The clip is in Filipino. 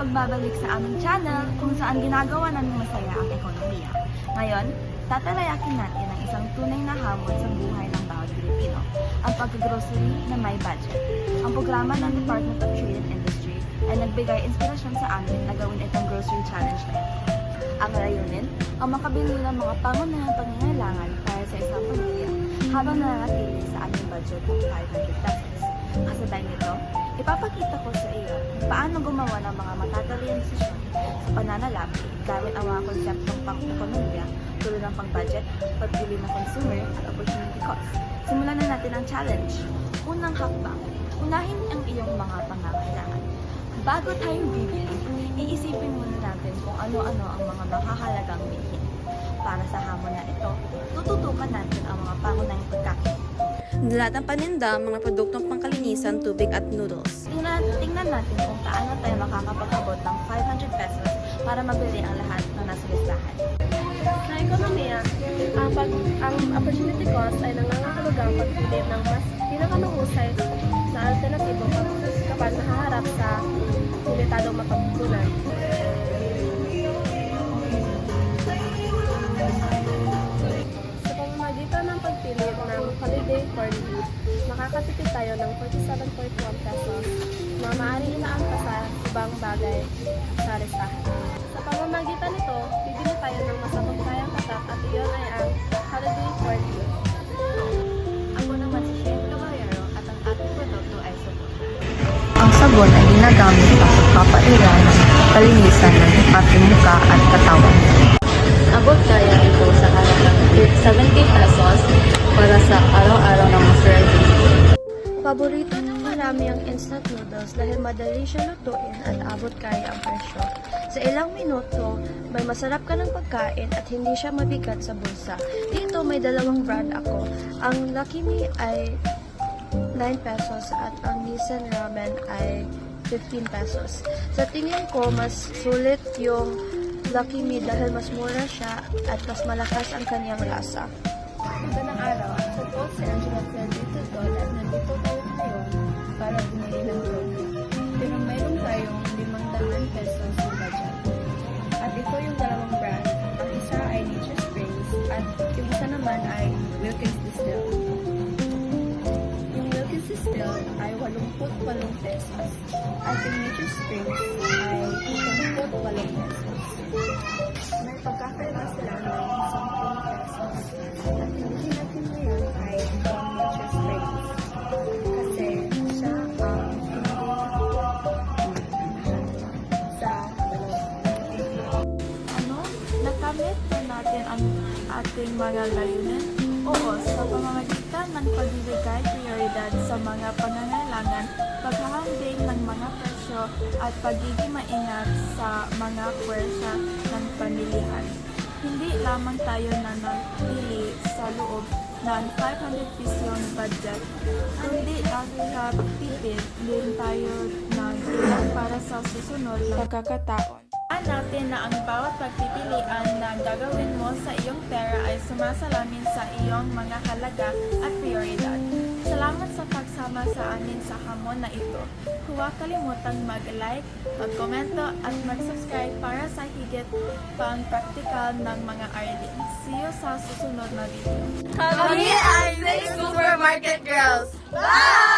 pagbabalik sa aming channel kung saan ginagawa namin masaya ang ekonomiya. Ngayon, tatalayakin natin ang isang tunay na hamon sa buhay ng bawat Pilipino, ang pag-grocery na may budget. Ang programa ng Department of Trade and Industry ay nagbigay inspirasyon sa amin na gawin itong grocery challenge na ito. Ang layunin, ang makabili ng mga pangunahing pangangailangan para sa isang pamilya habang nananatili sa aming budget ng 500 pesos. Kasabay nito, ipapakita ko sa iyo kung paano gumawa ng mga matatalino desisyon sa pananalapi gamit ang mga konseptong pang-ekonomiya tulad ng pang-budget, pagpili ng consumer at opportunity cost. Simulan na natin ang challenge. Unang hakbang, unahin ang iyong mga pangangailangan. Bago tayong bibili, iisipin muna natin kung ano-ano ang mga makahalagang bilhin. Para sa hamon na ito, tututukan natin ang mga pangunahing pagkain. Lahat ng paninda, mga produktong pangkalinisan, tubig at noodles. Tingnan natin kung paano tayo makakapag-abot ng 500 pesos para mabili ang lahat na nasa listahan. Sa ekonomiya, ang opportunity cost ay nangangahulugang pagpili ng mas pinakamahusay na alternatibo kapag nakaharap sa limitadong mapagkunan. Sa pamamagitan ng pagpili ng holiday corned beef, makakatipid tayo ng 47.1 pesos na maaaring ilaan pa sa ibang bagay sa listahan. Sa pamamagitan nito, bibili tayo ng masakot kayang tatak at iyon ay ang holiday corned beef. Ako naman si Chef Caballero at ang ating produkto ay sabon. Ang sabon ay ginagamit sa pagpapairal ng kalinisan ng ating mukha at katawan. Abot kaya ito sa halagang 70 pesos para sa araw-araw na moisturizer. Paborito ng marami ang instant noodles dahil madali siya lutuin at abot kaya ang presyo. Sa ilang minuto, may masarap ka ng pagkain at hindi siya mabigat sa bulsa. Dito may dalawang brand ako. Ang Lucky Me ay 9 pesos at ang Nissan Ramen ay 15 pesos. Sa tingin ko, mas sulit yung Lucky Me dahil mas mura siya at mas malakas ang kanyang lasa. Magandang araw. Ako po si Angela Credito Dodd at nandito tayo ngayon para bumili ng product. Pero mayroon tayong 500 pesos na budget. At ito yung dalawang brand. Ang isa ay Nature Springs at yung isa naman ay Wilkins Distilled. Yung Wilkins Distilled ay 88 pesos at yung Nature Springs ay 88 pesos. May pagkakaroon sila ng 10 pesos. At hindi natin ngayon ay itong Nature Springs. Kasi siya ang hindi sa nakamit na natin ang ating mga layunin? Oo, sa pamamagitan ng pagbibigay prioridad sa mga pangangailangan, paghahambing ng mga presyo at pagiging maingat sa mga puwersa ng pamilihan. Hindi lamang tayo na napili sa loob ng 500 pisyong budget, kundi nakakatipid din tayo ng ilang para sa susunod na pagkakataon. Natin na ang bawat pagpipilian na gagawin mo sa iyong pera ay sumasalamin sa iyong mga halaga at prioridad. Salamat sa pagsama sa amin sa hamon na ito. Huwag kalimutang mag-like, mag-komento at mag-subscribe para sa higit pang praktikal ng mga aralin. See you sa susunod na video. Kami ay 6 Supermarket Girls! Bye!